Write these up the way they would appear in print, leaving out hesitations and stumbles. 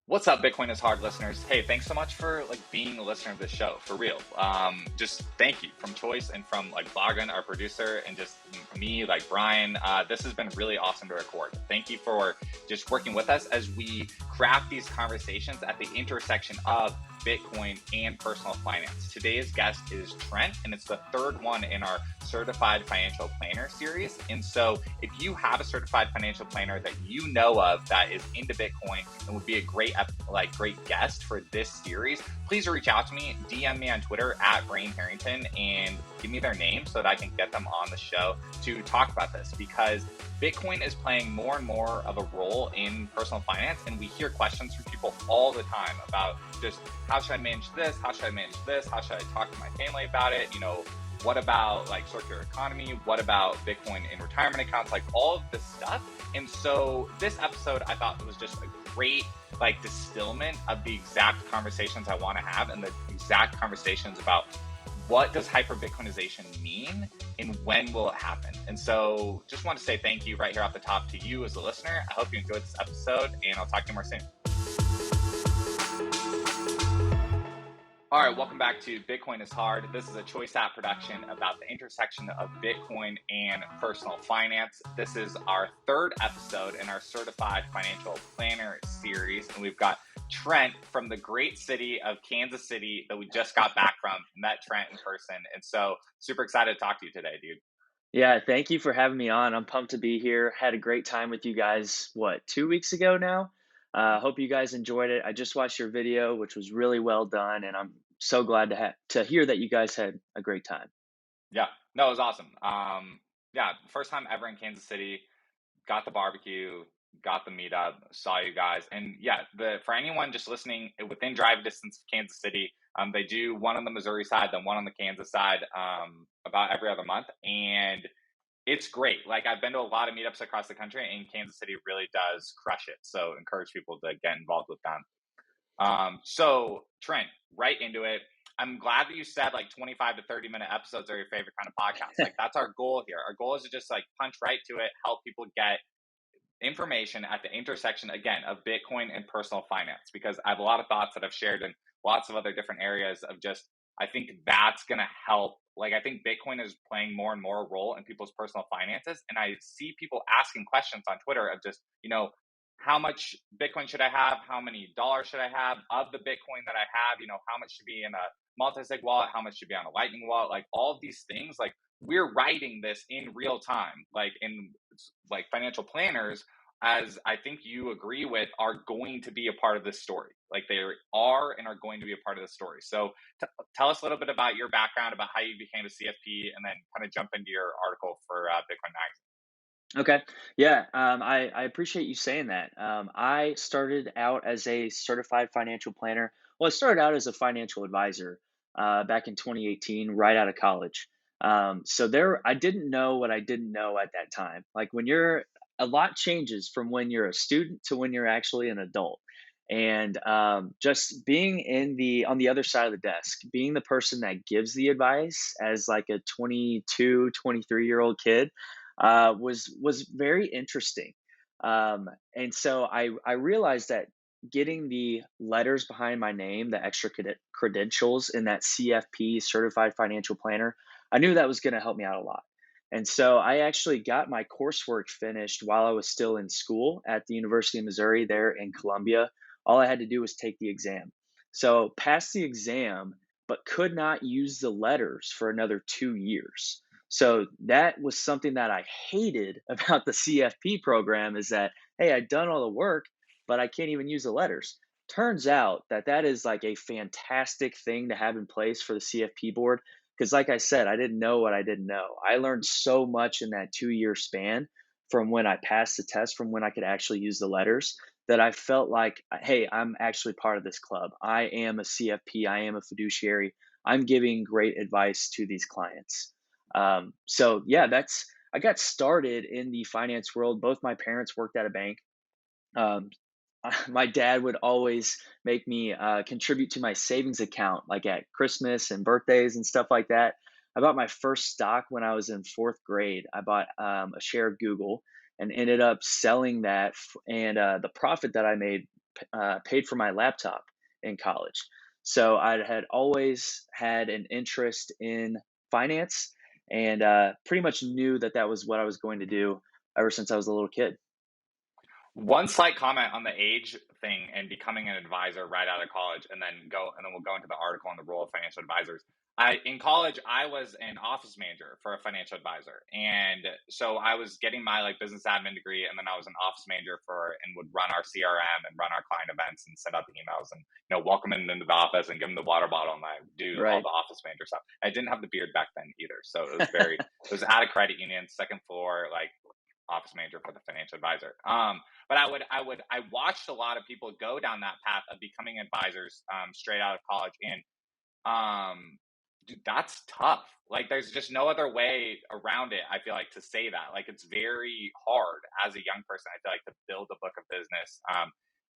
What's up, Bitcoin is Hard listeners? Hey, thanks so much for being a listener of this show, for real. Just thank you from Choice and from Vlogan, our producer, and just me, Brian. This has been really awesome to record. Thank you for just working with us as we craft these conversations at the intersection of Bitcoin and personal finance. Today's guest is Trent, and it's the third one in our Certified Financial Planner series. And so if you have a certified financial planner that you know of that is into Bitcoin and would be a great guest for this series, please reach out to me, DM me on Twitter at Harrington, and give me their name so that I can get them on the show to talk about this, because Bitcoin is playing more and more of a role in personal finance, and we hear questions from people all the time about just how should I manage this? How should I manage this? How should I talk to my family about it? What about circular economy? What about Bitcoin in retirement accounts? All of this stuff. And so this episode, I thought was just a great distillment of the exact conversations I want to have, and the exact conversations about what does hyperbitcoinization mean and when will it happen. And so just want to say thank you right here off the top to you as a listener. I hope you enjoyed this episode, and I'll talk to you more soon. All right, welcome back to Bitcoin is Hard. This is a Choice App production about the intersection of Bitcoin and personal finance. This is our third episode in our Certified Financial Planner series, and we've got Trent from the great city of Kansas City that we just got back from. Met Trent in person, and so super excited to talk to you today, dude. Yeah, thank you for having me on. I'm pumped to be here. Had a great time with you guys, 2 weeks ago now? Hope you guys enjoyed it. I just watched your video, which was really well done, and I'm so glad to hear that you guys had a great time. Yeah, no, it was awesome. Yeah, first time ever in Kansas City. Got the barbecue, got the meetup, saw you guys. And yeah, for anyone just listening within drive distance of Kansas City, they do one on the Missouri side, then one on the Kansas side, about every other month. And it's great. I've been to a lot of meetups across the country, and Kansas City really does crush it. So encourage people to get involved with them. So Trent, right into it. I'm glad that you said 25 to 30-minute episodes are your favorite kind of podcast. That's our goal here. Our goal is to just punch right to it, help people get information at the intersection, again, of Bitcoin and personal finance, because I have a lot of thoughts that I've shared in lots of other different areas of just, I think that's going to help. I think Bitcoin is playing more and more a role in people's personal finances. And I see people asking questions on Twitter of just, how much Bitcoin should I have? How many dollars should I have of the Bitcoin that I have? How much should be in a multi-sig wallet? How much should be on a Lightning wallet? All of these things, we're writing this in real time, in financial planners, as I think you agree with, are going to be a part of this story. They are and are going to be a part of the story. So tell us a little bit about your background, about how you became a CFP, and then kind of jump into your article for Bitcoin Magazine. Okay. Yeah. I appreciate you saying that. I started out as a certified financial planner. Well, I started out as a financial advisor back in 2018, right out of college. I didn't know what I didn't know at that time. A lot changes from when you're a student to when you're actually an adult. And just being on the other side of the desk, being the person that gives the advice as a 22, 23-year-old kid, was very interesting. And so I realized that getting the letters behind my name, the extra credentials in that CFP, Certified Financial Planner, I knew that was going to help me out a lot. And so I actually got my coursework finished while I was still in school at the University of Missouri there in Columbia. All I had to do was take the exam. So passed the exam, but could not use the letters for another 2 years. So that was something that I hated about the CFP program, is that, hey, I'd done all the work, but I can't even use the letters. Turns out that is a fantastic thing to have in place for the CFP board. Because like I said, I didn't know what I didn't know. I learned so much in that 2-year span from when I passed the test, from when I could actually use the letters, that I felt like, hey, I'm actually part of this club. I am a CFP. I am a fiduciary. I'm giving great advice to these clients. So yeah, I got started in the finance world. Both my parents worked at a bank. Um, my dad would always make me contribute to my savings account, at Christmas and birthdays and stuff like that. I bought my first stock when I was in fourth grade. I bought a share of Google and ended up selling that. And the profit that I made paid for my laptop in college. So I had always had an interest in finance, and pretty much knew that that was what I was going to do ever since I was a little kid. One slight comment on the age thing and becoming an advisor right out of college, and then we'll go into the article on the role of financial advisors. In college, I was an office manager for a financial advisor, and so I was getting my like business admin degree, and then I was an office manager for and would run our CRM and run our client events and send out the emails and welcome them into the office and give them the water bottle, and I do all Right. the office manager stuff. I didn't have the beard back then either, so it was at a credit union, second floor, like office manager for the financial advisor. But I watched a lot of people go down that path of becoming advisors straight out of college, and dude, that's tough. Like, there's just no other way around it. I feel like to say that, like, it's very hard as a young person. I feel like to build a book of business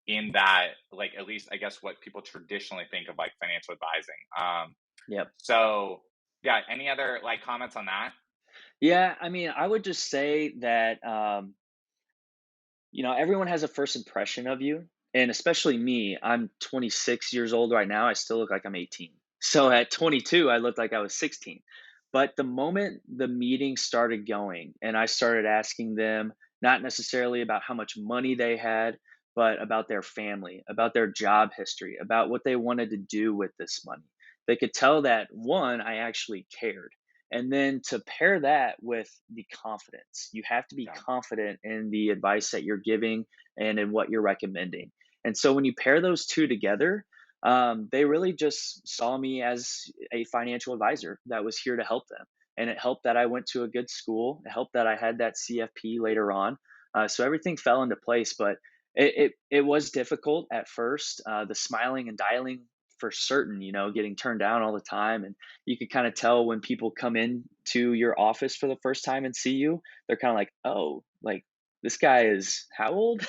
in that, like, at least I guess what people traditionally think of like financial advising. Yep. So yeah, any other like comments on that? Yeah, I mean, I would just say that everyone has a first impression of you, and especially me. I'm 26 years old right now. I still look like I'm 18. So at 22, I looked like I was 16. But the moment the meeting started going and I started asking them not necessarily about how much money they had, but about their family, about their job history, about what they wanted to do with this money, they could tell that one, I actually cared. And then to pair that with the confidence, you have to be Yeah. confident in the advice that you're giving and in what you're recommending. And so when you pair those two together, they really just saw me as a financial advisor that was here to help them. And it helped that I went to a good school. It helped that I had that CFP later on. So everything fell into place. But it was difficult at first. The smiling and dialing for certain, getting turned down all the time. And you could kind of tell when people come in to your office for the first time and see you, they're kind of like, oh, like this guy is how old?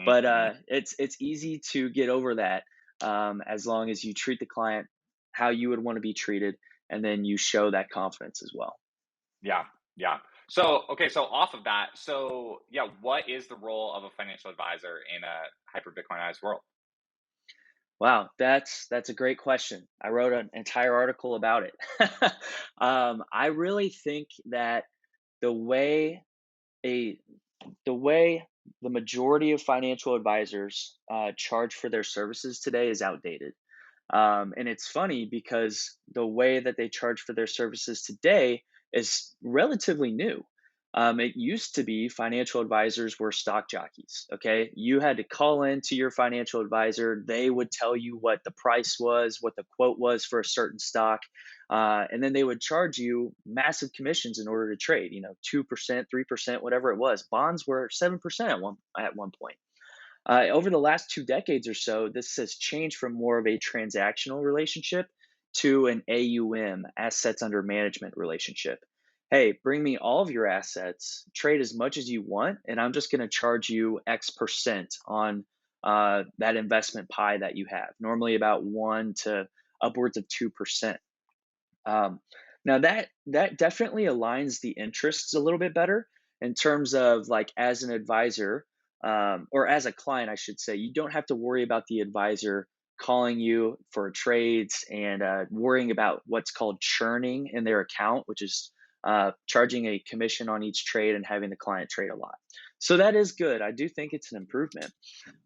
But Mm-hmm. it's easy to get over that, as long as you treat the client how you would want to be treated, and then you show that confidence as well. Yeah, yeah. So, okay, so off of that, so yeah, what is the role of a financial advisor in a hyper Bitcoinized world? Wow, that's a great question. I wrote an entire article about it. I really think that the way a the way the majority of financial advisors charge for their services today is outdated. And it's funny because the way that they charge for their services today is relatively new. It used to be financial advisors were stock jockeys. Okay. You had to call in to your financial advisor. They would tell you what the price was, what the quote was for a certain stock. And then they would charge you massive commissions in order to trade, 2%, 3%, whatever it was. Bonds were 7% at one point. Over the last 2 decades or so, this has changed from more of a transactional relationship to an AUM, assets under management relationship. Hey, bring me all of your assets, trade as much as you want, and I'm just going to charge you X% on that investment pie that you have, normally about 1 to upwards of 2%. Um, Now that definitely aligns the interests a little bit better in terms of like as an advisor, or as a client, I should say, you don't have to worry about the advisor calling you for trades and worrying about what's called churning in their account, which is charging a commission on each trade and having the client trade a lot. So that is good. I do think it's an improvement.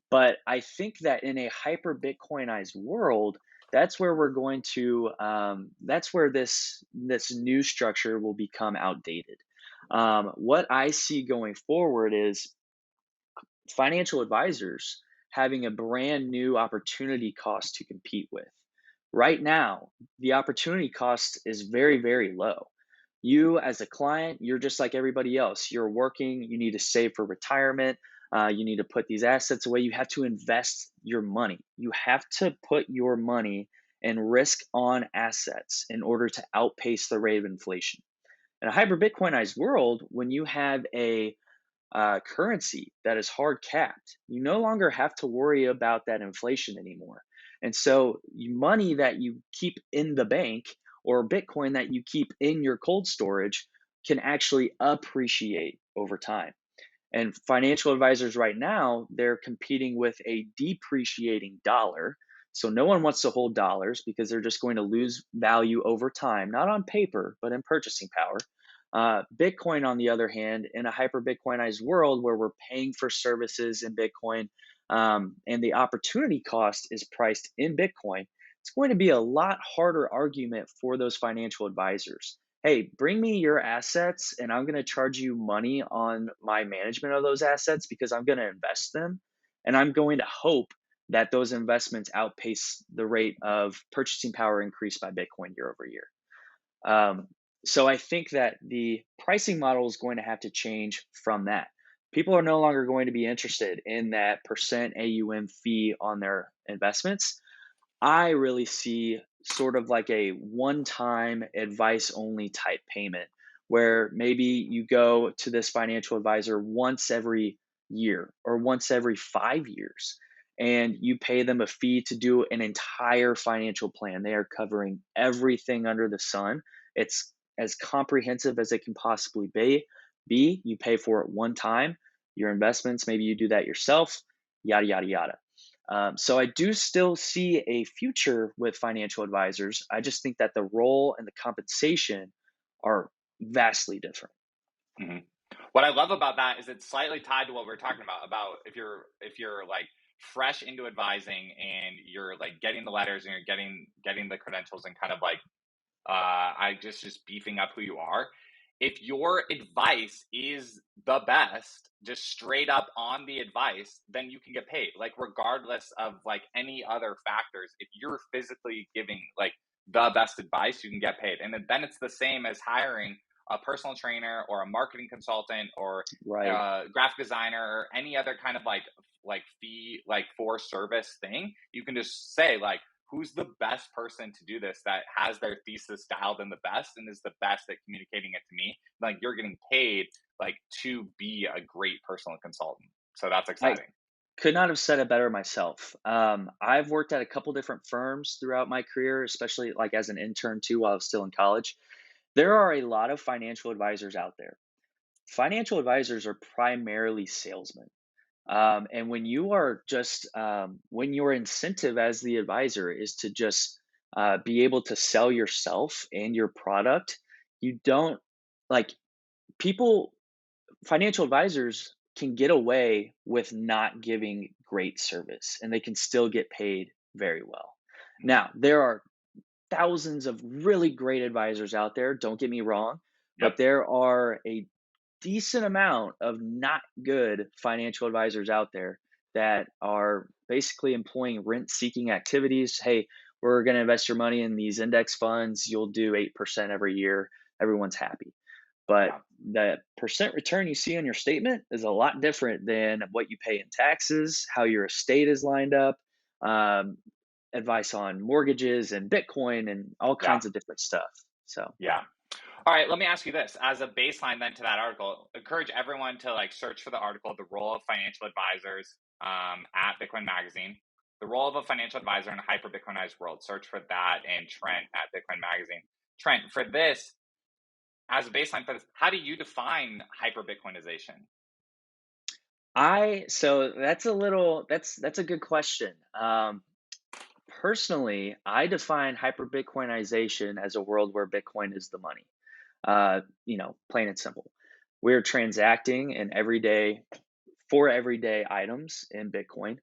But I think that in a hyper Bitcoinized world, that's where we're going to that's where this new structure will become outdated. What I see going forward is financial advisors having a brand new opportunity cost to compete with. Right now, the opportunity cost is very, very low. You, as a client, you're just like everybody else. You're working, you need to save for retirement, you need to put these assets away. You have to invest your money. You have to put your money and risk on assets in order to outpace the rate of inflation. In a hyper Bitcoinized world, when you have a currency that is hard capped, you no longer have to worry about that inflation anymore. And so, money that you keep in the bank or Bitcoin that you keep in your cold storage can actually appreciate over time. And financial advisors right now, they're competing with a depreciating dollar. So no one wants to hold dollars because they're just going to lose value over time, not on paper, but in purchasing power. Bitcoin, on the other hand, in a hyper Bitcoinized world where we're paying for services in Bitcoin, and the opportunity cost is priced in Bitcoin, it's going to be a lot harder argument for those financial advisors. Hey, bring me your assets and I'm going to charge you money on my management of those assets because I'm going to invest them. And I'm going to hope that those investments outpace the rate of purchasing power increase by Bitcoin year over year. So I think that the pricing model is going to have to change from that. People are no longer going to be interested in that percent AUM fee on their investments. I really see sort of like a one-time advice only type payment where maybe you go to this financial advisor once every year or once every 5 years and you pay them a fee to do an entire financial plan. They are covering everything under the sun. It's as comprehensive as it can possibly be. You pay for it one time. Your investments, maybe you do that yourself, yada, yada, yada. So I do still see a future with financial advisors. I just think that the role and the compensation are vastly different. Mhm. What I love about that is it's slightly tied to what we're talking about if you're like fresh into advising and you're like getting the letters and you're getting the credentials and kind of like I just beefing up who you are. If your advice is the best, just straight up on the advice, then you can get paid. Like regardless of like any other factors, if you're physically giving like the best advice, you can get paid. And then it's the same as hiring a personal trainer or a marketing consultant or Right. a graphic designer or any other kind of like fee like for service thing. You can just say like who's the best person to do this that has their thesis dialed in the best and is the best at communicating it to me. Like you're getting paid like to be a great personal consultant. So that's I exciting. could not have said it better myself. I've worked at a couple different firms throughout my career, especially like as an intern too while I was still in college. There are a lot of financial advisors out there. Financial advisors are primarily salesmen. And when you are just when your incentive as the advisor is to just be able to sell yourself and your product, you don't like people. Financial advisors can get away with not giving great service, and they can still get paid very well. Mhm. Now, there are thousands of really great advisors out there. Don't get me wrong, Yep. but there are a decent amount of not good financial advisors out there that are basically employing rent seeking activities. Hey, we're going to invest your money in these index funds. You'll do 8% every year. Everyone's happy. But Yeah. the percent return you see on your statement is a lot different than what you pay in taxes, how your estate is lined up, um, advice on mortgages and Bitcoin and all Yeah. kinds of different stuff. So Yeah. All right, let me ask you this as a baseline then to that article. Encourage everyone to like search for the article, the role of financial advisors at Bitcoin Magazine, the role of a financial advisor in a hyper Bitcoinized world. Search for that and Trent at Bitcoin Magazine. Trent, for this, as a baseline for this, how do you define hyper Bitcoinization? so that's a good question. Personally, I define hyper Bitcoinization as a world where Bitcoin is the money. Plain and simple. We're transacting in everyday for everyday items in Bitcoin.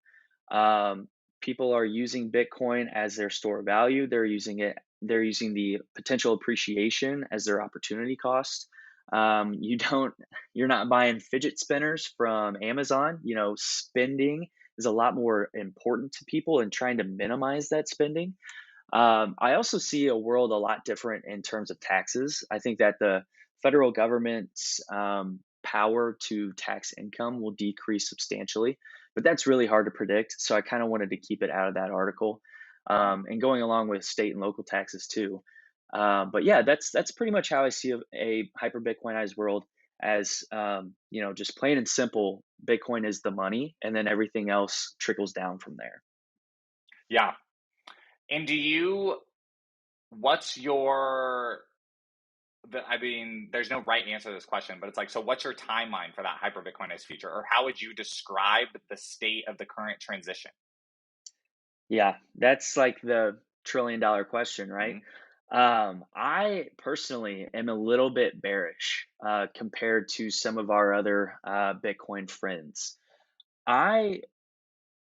Um, People are using Bitcoin as their store of value. They're using the potential appreciation as their opportunity cost. You don't, you're not buying fidget spinners from Amazon. Spending is a lot more important to people and trying to minimize that spending. I also see a world a lot different in terms of taxes. I think that the federal government's power to tax income will decrease substantially, but that's really hard to predict. So I kind of wanted to keep it out of that article, and going along with state and local taxes too. But yeah, that's pretty much how I see a hyper Bitcoinized world as just plain and simple. Bitcoin is the money, and then everything else trickles down from there. Yeah. And what's your I mean, there's no right answer to this question, but it's like, so what's your timeline for that hyper Bitcoinized future, or how would you describe the state of the current transition? Yeah, that's like the $1 trillion question, right? Hmm. I personally am a little bit bearish compared to some of our other Bitcoin friends. I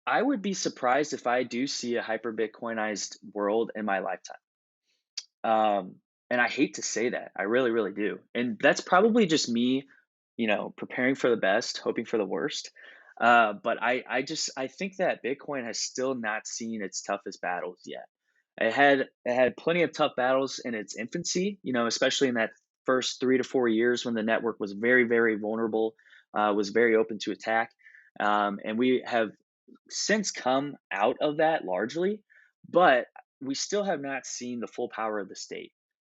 I would be surprised if I do see a hyper Bitcoinized world in my lifetime. Um, and I hate to say that. I really, really do. And that's probably just me, preparing for the best, hoping for the worst. But I think that Bitcoin has still not seen its toughest battles yet. It had plenty of tough battles in its infancy, especially in that first 3 to 4 years when the network was very, very vulnerable, was very open to attack. And we have since come out of that largely, but we still have not seen the full power of the state.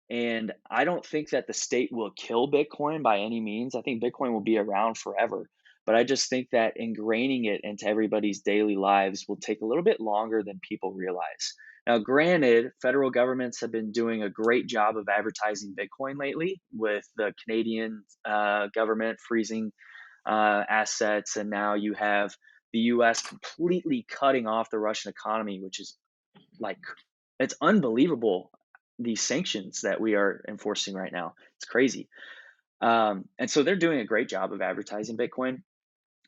And I don't think that the state will kill Bitcoin by any means. I think Bitcoin will be around forever. But I just think that ingraining it into everybody's daily lives will take a little bit longer than people realize. Now, granted, federal governments have been doing a great job of advertising Bitcoin lately, with the Canadian government freezing assets, and now you have the US completely cutting off the Russian economy, which is like, it's unbelievable, these sanctions that we are enforcing right now. It's crazy. And so they're doing a great job of advertising Bitcoin,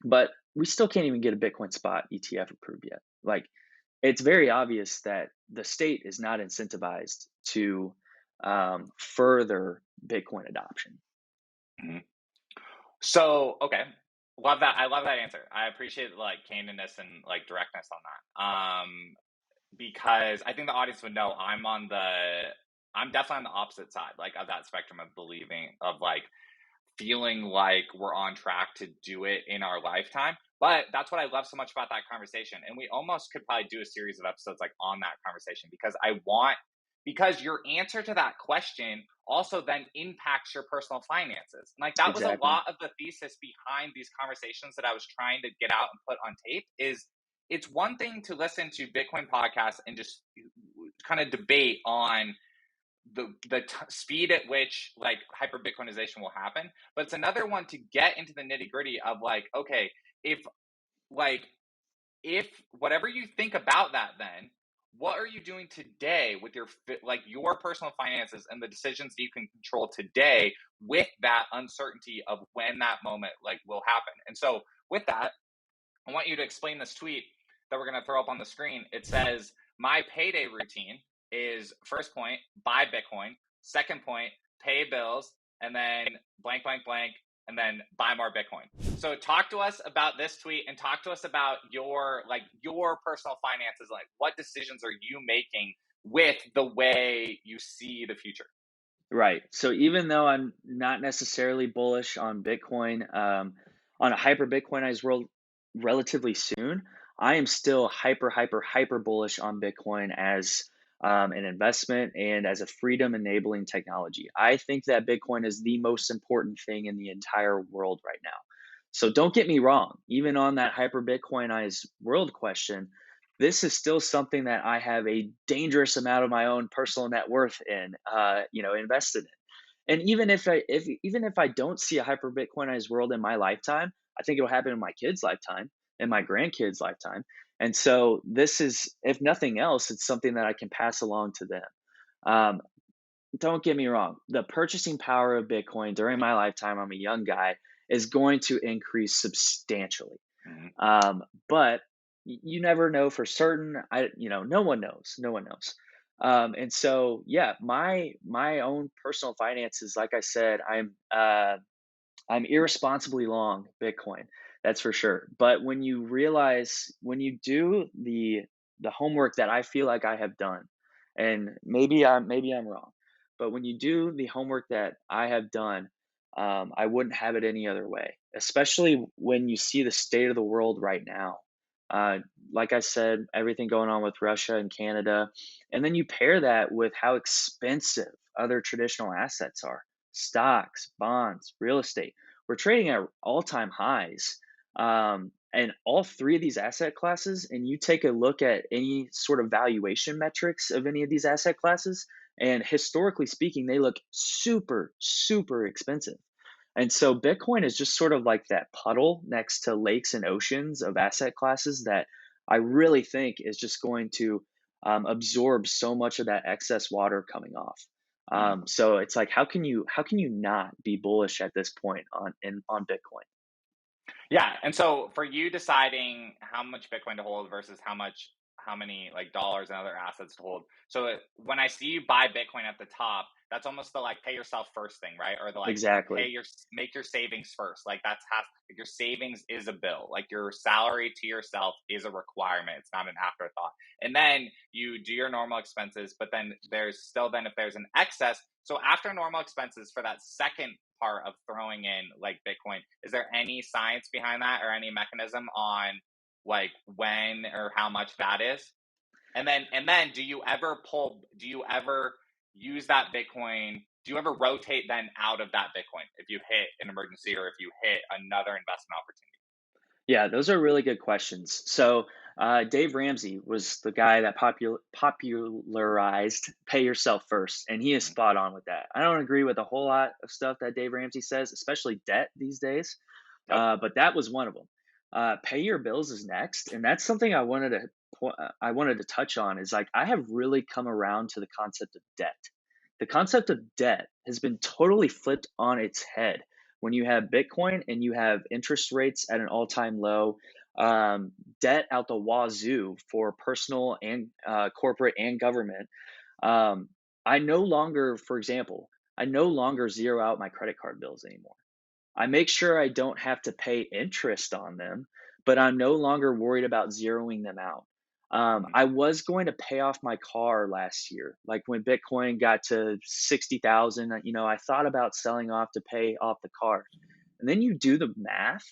but we still can't even get a Bitcoin spot ETF approved yet. Like, it's very obvious that the state is not incentivized to further Bitcoin adoption. Hmm. So, okay, love that. I love that answer. I appreciate like candidness and like directness on that. Because I think the audience would know I'm definitely on the opposite side, like of that spectrum of believing of like feeling like we're on track to do it in our lifetime. But that's what I love so much about that conversation. And we almost could probably do a series of episodes like on that conversation because your answer to that question also then impacts your personal finances. Like that was a Exactly. lot of the thesis behind these conversations that I was trying to get out and put on tape is it's one thing to listen to Bitcoin podcasts and just kind of debate on the speed at which like hyper Bitcoinization will happen, but it's another one to get into the nitty gritty of like, okay, if like if whatever you think about that, then what are you doing today with your personal finances and the decisions that you can control today with that uncertainty of when that moment like will happen? And so with that, I want you to explain this tweet that we're going to throw up on the screen. It says, my payday routine is first point, buy Bitcoin. Second point, pay bills. And then blank, blank, blank. And then buy more Bitcoin. So talk to us about this tweet and talk to us about your personal finances. Like what decisions are you making with the way you see the future? Right. So even though I'm not necessarily bullish on Bitcoin, on a hyper Bitcoinized world relatively soon, I am still hyper, hyper, hyper bullish on Bitcoin as an investment and as a freedom enabling technology. I think that Bitcoin is the most important thing in the entire world right now. So don't get me wrong, even on that hyper Bitcoinized world question, this is still something that I have a dangerous amount of my own personal net worth in, invested in. And even if I don't see a hyper Bitcoinized world in my lifetime, I think it'll happen in my kids' lifetime and my grandkids' lifetime. And so this is, if nothing else, it's something that I can pass along to them. Um, don't get me wrong, the purchasing power of Bitcoin during my lifetime, I'm a young guy, is going to increase substantially. Mm-hmm. But you never know for certain. No one knows. No one knows. And so, yeah, my own personal finances, like I said, I'm irresponsibly long Bitcoin. That's for sure. But when you do the homework that I feel like I have done, and maybe I'm wrong, but when you do the homework that I have done, I wouldn't have it any other way. Especially when you see the state of the world right now. Uh, like I said, everything going on with Russia and Canada, and then you pair that with how expensive other traditional assets are: stocks, bonds, real estate. We're trading at all-time highs. And all three of these asset classes, and you take a look at any sort of valuation metrics of any of these asset classes, And historically speaking, they look super, super expensive. And so Bitcoin is just sort of like that puddle next to lakes and oceans of asset classes that I really think is just going to absorb so much of that excess water coming off. Mhm. So it's like, how can you not be bullish at this point on Bitcoin? Yeah, and so for you deciding how much Bitcoin to hold versus how many like dollars and other assets to hold. So when I see you buy Bitcoin at the top, that's almost the like pay yourself first thing, right? Or the like Exactly. make your savings first. Like that's half like your savings is a bill. Like your salary to yourself is a requirement. It's not an afterthought. And then you do your normal expenses, but then there's still then if there's an excess. So after normal expenses for that second part of throwing in like Bitcoin, is there any science behind that or any mechanism on like when or how much that is? And then do you ever use that Bitcoin? Do you ever rotate then out of that Bitcoin if you hit an emergency or if you hit another investment opportunity? Yeah, those are really good questions. So, Dave Ramsey was the guy that popularized "Pay Yourself First," and he is Mhm. spot on with that. I don't agree with a whole lot of stuff that Dave Ramsey says, especially debt these days, Yep. but that was one of them. Pay your bills is next, and that's something I wanted to touch on. Is like I have really come around to the concept of debt. The concept of debt has been totally flipped on its head when you have Bitcoin and you have interest rates at an all-time low, um, debt out the wazoo for personal and corporate and government. Um, I no longer, for example, I no longer zero out my credit card bills anymore. I make sure I don't have to pay interest on them, but I'm no longer worried about zeroing them out. Mhm. I was going to pay off my car last year. Like when Bitcoin got to 60,000, I thought about selling off to pay off the car. And then you do the math.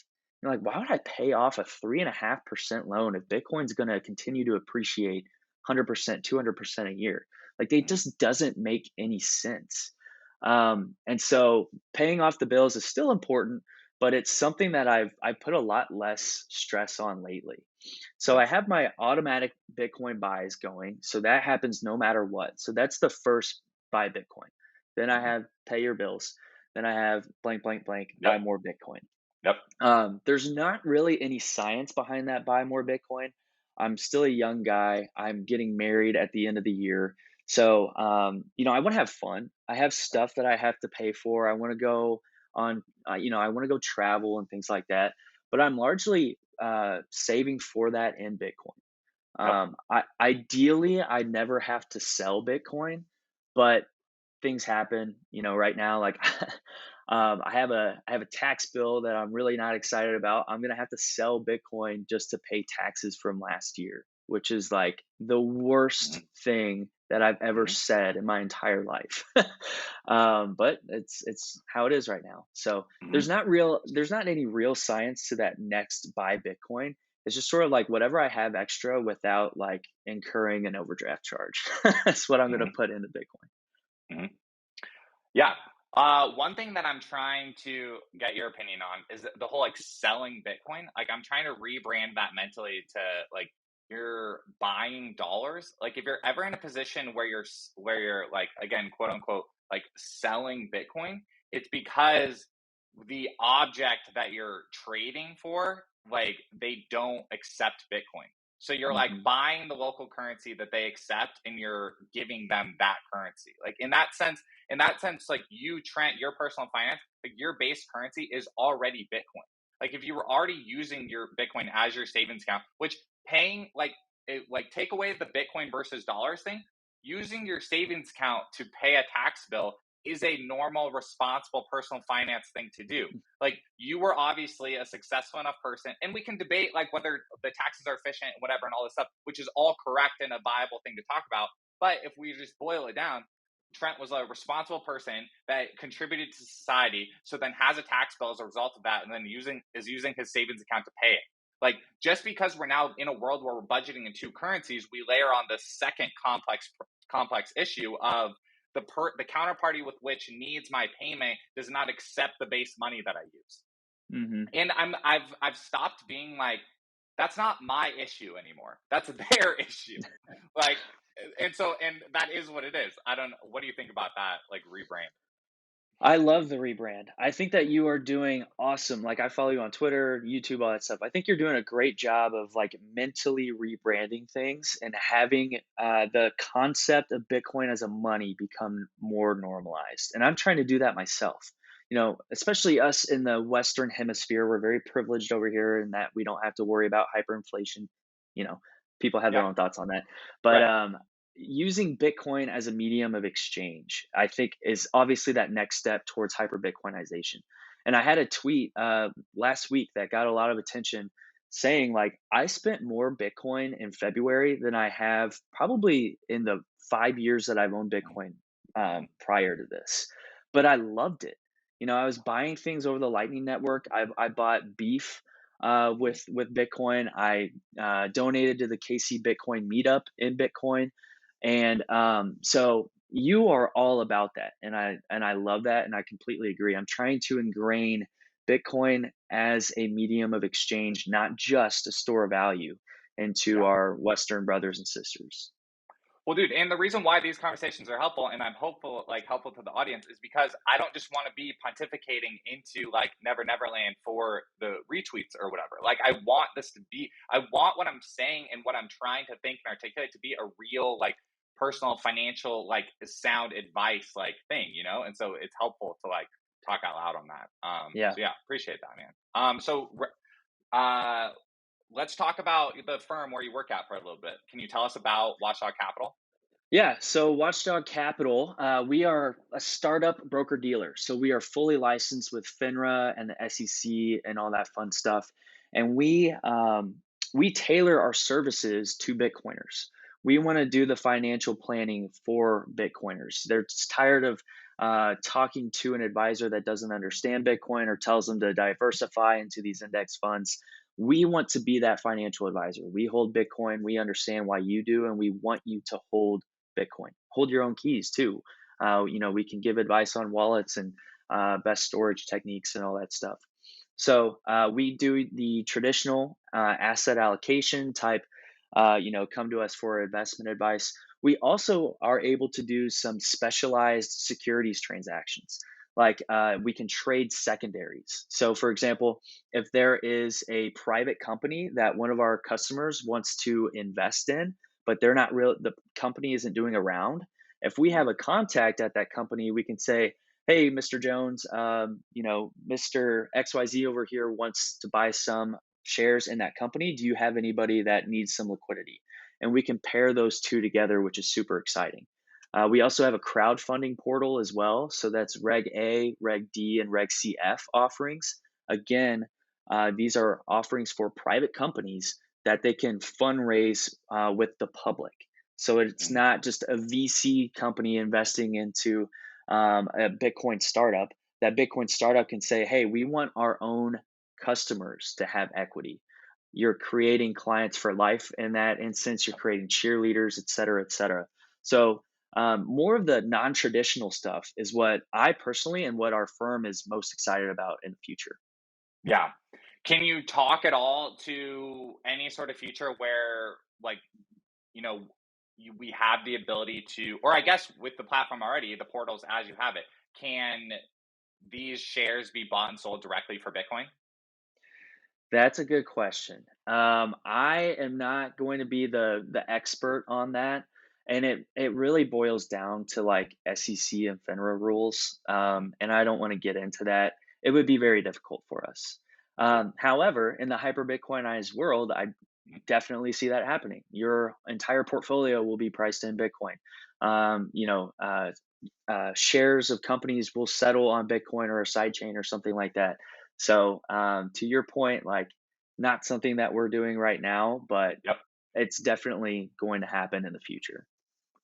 You're like, why would I pay off a 3.5% loan if Bitcoin's going to continue to appreciate 100%, 200% a year? Like, it Mhm. just doesn't make any sense. And so paying off the bills is still important, but it's something that I put a lot less stress on lately. So Yep. I have my automatic Bitcoin buys going. So that happens no matter what. So that's the first buy Bitcoin. Then I Mhm. have pay your bills. Then I have blank, blank, blank, Yep. buy more Bitcoin. Yep. There's not really any science behind that buy more Bitcoin. I'm still a young guy. I'm getting married at the end of the year. So, I want to have fun. I have stuff that I have to pay for. I want to go I want to go travel and things like that. But I'm largely saving for that in Bitcoin. Yep. Ideally, I never have to sell Bitcoin, but things happen. Right now, like I have a tax bill that I'm really not excited about. I'm gonna have to sell Bitcoin just to pay taxes from last year, which is like the worst Mhm. thing that I've ever Mhm. said in my entire life. But it's how it is right now. So Mhm. there's not any real science to that next buy Bitcoin. It's just sort of like whatever I have extra without like incurring an overdraft charge. That's what I'm gonna Mhm. put into Bitcoin. Mhm. Yeah. One thing that I'm trying to get your opinion on is the whole like selling Bitcoin. Like I'm trying to rebrand that mentally to like you're buying dollars. Like if you're ever in a position where where you're like again quote unquote like selling Bitcoin, it's because the object that you're trading for like they don't accept Bitcoin. So you're like Mhm. buying the local currency that they accept and you're giving them that currency. Like in that sense, like you, Trent, your personal finance, like your base currency is already Bitcoin. Like if you were already using your Bitcoin as your savings account, which paying like take away the Bitcoin versus dollars thing, using your savings account to pay a tax bill is a normal, responsible personal finance thing to do. Like you were obviously a successful enough person, and we can debate like whether the taxes are efficient and whatever and all this stuff, which is all correct and a viable thing to talk about. But if we just boil it down, Trent was a responsible person that contributed to society, so then has a tax bill as a result of that, and then using his savings account to pay it. Like just because we're now in a world where we're budgeting in two currencies, we layer on the second complex issue of the counterparty with which needs my payment does not accept the base money that I use. Mhm. And I've stopped being like, that's not my issue anymore. That's their issue. Like and that is what it is. I don't. What do you think about that? Like rebrand? I love the rebrand. I think that you are doing awesome. Like I follow you on Twitter, YouTube, all that stuff. I think you're doing a great job of like mentally rebranding things and having the concept of Bitcoin as a money become more normalized. And I'm trying to do that myself. You know, especially us in the Western Hemisphere, we're very privileged over here in that we don't have to worry about hyperinflation. You know, people have their Yeah. own thoughts on that, but Right. using Bitcoin as a medium of exchange, I think, is obviously that next step towards hyperbitcoinization. And I had a tweet last week that got a lot of attention saying, like, I spent more Bitcoin in February than I have probably in the 5 years that I've owned Bitcoin Mm-hmm. prior to this. But I loved it. You know, I was buying things over the Lightning Network. I bought beef with Bitcoin. I donated to the KC Bitcoin meetup in Bitcoin, and so you are all about that, and I love that, and I completely agree. I'm trying to ingrain Bitcoin as a medium of exchange, not just a store of value, into Yeah. our Western brothers and sisters. Well, dude, and the reason why these conversations are helpful, and I'm hopeful, like helpful to the audience, is because I don't just want to be pontificating into like Never Neverland for the retweets or whatever. Like, I want this to be, I want what I'm saying and what I'm trying to think and articulate to be a real, like, personal, financial, like, sound advice, like thing, you know. And so it's helpful to like talk out loud on that. Yeah. So yeah, appreciate that, man. Uh, let's talk about the firm where you work at for a little bit. Can you tell us about Watchdog Capital? Yeah, so Watchdog Capital, we are a startup broker dealer. So we are fully licensed with FINRA and the SEC and all that fun stuff. And we tailor our services to Bitcoiners. We want to do the financial planning for Bitcoiners. They're just tired of talking to an advisor that doesn't understand Bitcoin or tells them to diversify into these index funds. We want to be that financial advisor. We hold Bitcoin. We understand why you do, and we want you to hold Bitcoin. Hold your own keys too. You know, we can give advice on wallets and best storage techniques and all that stuff. So we do the traditional asset allocation type. You know, come to us for investment advice. We also are able to do some specialized securities transactions. Like we can trade secondaries. So, for example, if there is a private company that one of our customers wants to invest in, but they're not real, the company isn't doing a round. If we have a contact at that company, we can say, hey, Mr. Jones, you know, Mr. XYZ over here wants to buy some shares in that company. Do you have anybody that needs some liquidity? And we can pair those two together, which is super exciting. We also have a crowdfunding portal as well. So that's Reg A, Reg D, and Reg CF offerings. Again, these are offerings for private companies that they can fundraise with the public. So it's Mhm. not just a VC company investing into a Bitcoin startup. That Bitcoin startup can say, hey, we want our own customers to have equity. You're creating clients for life in that instance, you're creating cheerleaders, et cetera, et cetera. So, more of the non traditional stuff is what I personally and what our firm is most excited about in the future. Yeah. Can you talk at all to any sort of future where, like, you know, we have the ability to, or I guess with the platform already, the portals as you have it, can these shares be bought and sold directly for Bitcoin? That's a good question. I am not going to be the expert on that, and it really boils down to like SEC and FINRA rules, Mm, and I don't want to get into that. It would be very difficult for us. sure. However, in the hyper Bitcoinized world, I Mm, definitely see that happening. Your entire portfolio will be priced in Bitcoin. You know, shares of companies will settle on Bitcoin or a sidechain or something like that. So, to your point, like not something that we're doing right now, but yep. it's definitely going to happen in the future.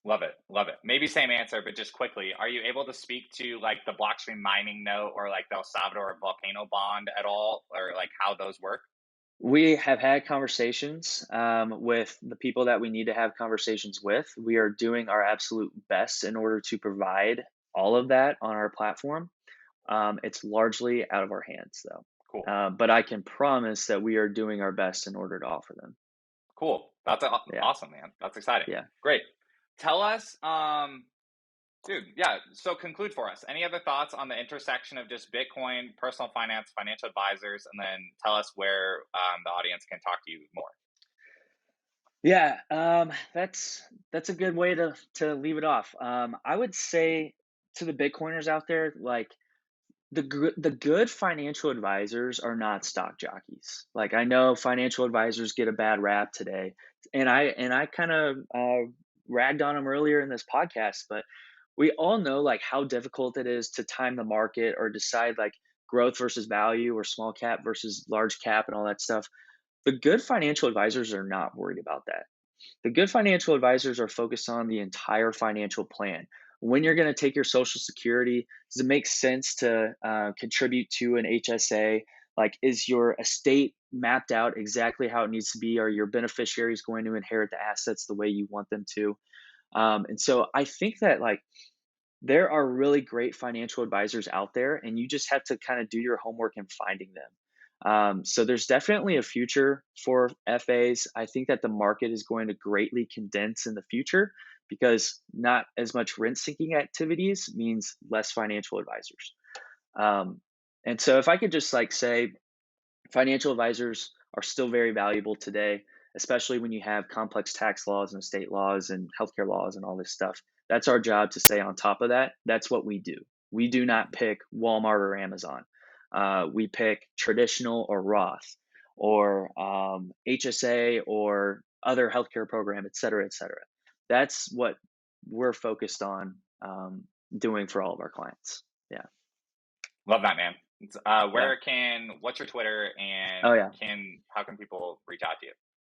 Love it. Love it. Maybe same answer, but just quickly, are you able to speak to like the blockstream mining note or like the El Salvador volcano bond at all, or like how those work? We have had conversations with the people that we need to have conversations with. We are doing our absolute best in order to provide all of that on our platform. It's largely out of our hands, though. Cool. But I can promise that we are doing our best in order to offer them. Cool. That's Yeah, awesome, man. That's exciting. yeah. Great. Tell us, dude, yeah. So conclude for us. Any other thoughts on the intersection of just Bitcoin, personal finance, financial advisors, and then tell us where the audience can talk to you more. Yeah, that's a good way to leave it off. I would say to the Bitcoiners out there, like the good financial advisors are not stock jockeys. Like I know financial advisors get a bad rap today, and I kind of ragged on them earlier in this podcast, but we all know like how difficult it is to time the market or decide like growth versus value or small cap versus large cap and all that stuff. The good financial advisors are not worried about that. The good financial advisors are focused on the entire financial plan. When you're going to take your Social Security, does it make sense to contribute to an HSA? Like, is your estate mapped out exactly how it needs to be? Are your beneficiaries going to inherit the assets the way you want them to? And so I think that like there are really great financial advisors out there, and you just have to kind of do your homework in finding them. So there's definitely a future for FAs. I think that the market is going to greatly condense in the future because not as much rent seeking activities means less financial advisors. Um, and so if I could just like say financial advisors are still very valuable today, especially when you have complex tax laws and state laws and healthcare laws and all this stuff. That's our job to stay on top of that. That's what we do. We do not pick Walmart or Amazon. We pick traditional or Roth or HSA or other healthcare program, et cetera, et cetera. That's what we're focused on doing for all of our clients. Yeah. Love that, man. Yeah. What's your Twitter Oh, and yeah. how can people reach out to you?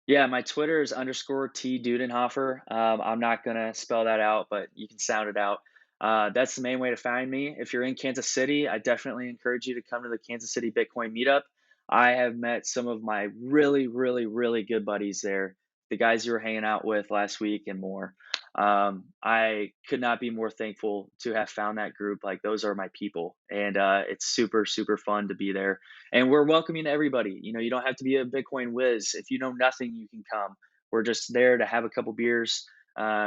Yeah, my Twitter is underscore T Dudenhoeffer. I'm not gonna spell that out, but you can sound it out. That's the main way to find me. If you're in Kansas City, I definitely encourage you to come to the Kansas City Bitcoin meetup. I have met some of my really, really, really good buddies there, the guys you were hanging out with last week and more. I could not be more thankful to have found that group. Like those are my people, and it's super, super fun to be there, and we're welcoming everybody. You know, you don't have to be a Bitcoin whiz. If you know nothing, you can come. We're just there to have a couple beers,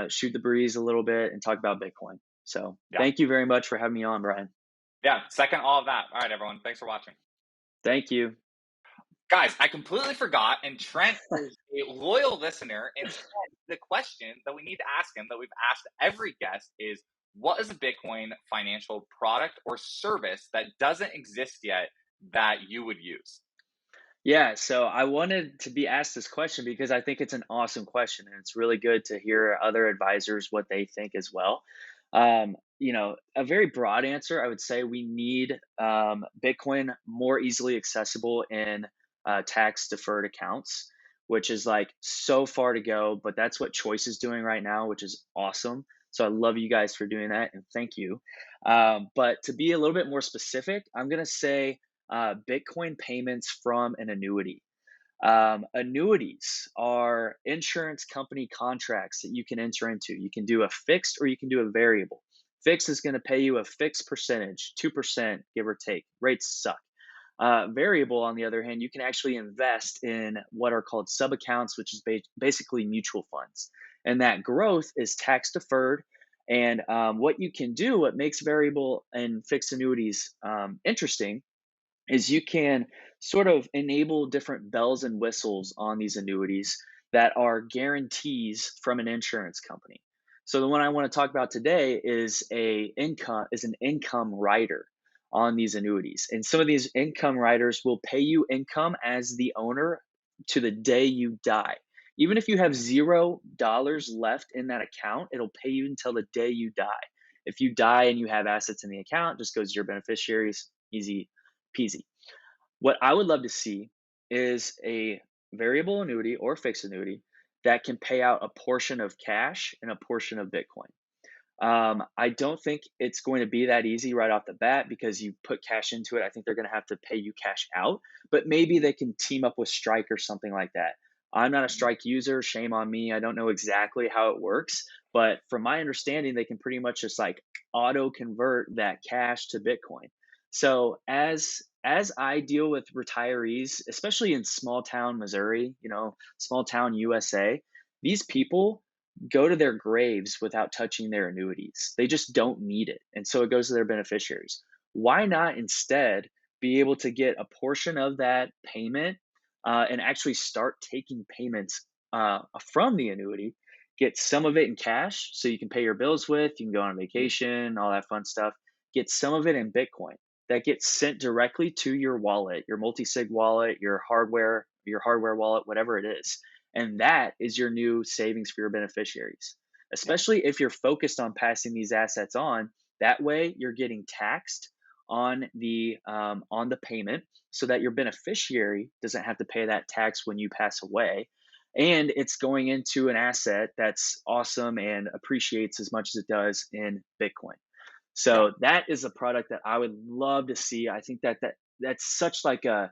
shoot the breeze a little bit, and talk about Bitcoin. So Yeah. thank you very much for having me on, Brian. Yeah. Second all of that. All right, everyone. Thanks for watching. Thank you. Guys, I completely forgot, and Trent is a loyal listener. And Trent, the question that we need to ask him, that we've asked every guest, is what is a Bitcoin financial product or service that doesn't exist yet that you would use? Yeah, so I wanted to be asked this question because I think it's an awesome question, and it's really good to hear other advisors what they think as well. A very broad answer, I would say we need Bitcoin more easily accessible in tax deferred accounts, which is like so far to go, but that's what Choice is doing right now, which is awesome. So I love you guys for doing that, and thank you. But to be a little bit more specific, I'm going to say Bitcoin payments from an annuity. Annuities are insurance company contracts that you can enter into. You can do a fixed or you can do a variable. Fixed is going to pay you a fixed percentage, 2%, give or take. Rates suck. Variable, on the other hand, you can actually invest in what are called sub accounts, which is basically mutual funds. And that growth is tax deferred. And what you can do, what makes variable and fixed annuities interesting, is you can sort of enable different bells and whistles on these annuities that are guarantees from an insurance company. So the one I want to talk about today is an income rider on these annuities. And some of these income riders will pay you income as the owner to the day you die. Even if you have $0 left in that account, it'll pay you until the day you die. If you die and you have assets in the account, just goes to your beneficiaries, easy peasy. What I would love to see is a variable annuity or fixed annuity that can pay out a portion of cash and a portion of Bitcoin. I don't think it's going to be that easy right off the bat because you put cash into it. I think they're going to have to pay you cash out, but maybe they can team up with Strike or something like that. I'm not a Strike user. Shame on me. I don't know exactly how it works, but from my understanding, they can pretty much just like auto convert that cash to Bitcoin. So as I deal with retirees, especially in small town Missouri, small town USA, these people go to their graves without touching their annuities. They just don't need it. And so it goes to their beneficiaries. Why not instead be able to get a portion of that payment and actually start taking payments from the annuity? Get some of it in cash so you can pay your bills with, you can go on vacation, all that fun stuff. Get some of it in Bitcoin that gets sent directly to your wallet, your multi-sig wallet, your hardware wallet, whatever it is. And that is your new savings for your beneficiaries, especially if you're focused on passing these assets on. That way you're getting taxed on the payment so that your beneficiary doesn't have to pay that tax when you pass away. And it's going into an asset that's awesome and appreciates as much as it does in Bitcoin. So that is a product that I would love to see. I think that's such like a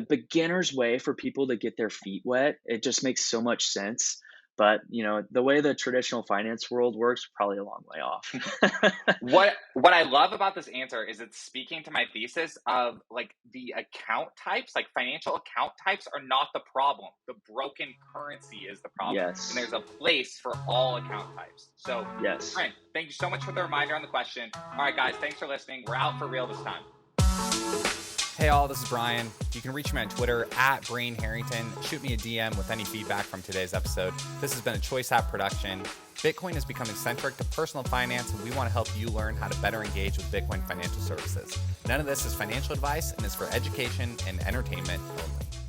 beginner's way for people to get their feet wet. It just makes so much sense. But the way the traditional finance world works, probably a long way off. What I love about this answer is it's speaking to my thesis of like the account types, like financial account types are not the problem. The broken currency is the problem. Yes. And there's a place for all account types. So yes. Trent, thank you so much for the reminder on the question. All right, guys, thanks for listening. We're out for real this time. Hey all, this is Brian. You can reach me on Twitter at Brain Harrington. Shoot me a DM with any feedback from today's episode. This has been a Choice App production. Bitcoin is becoming centric to personal finance, and we want to help you learn how to better engage with Bitcoin financial services. None of this is financial advice and is for education and entertainment only.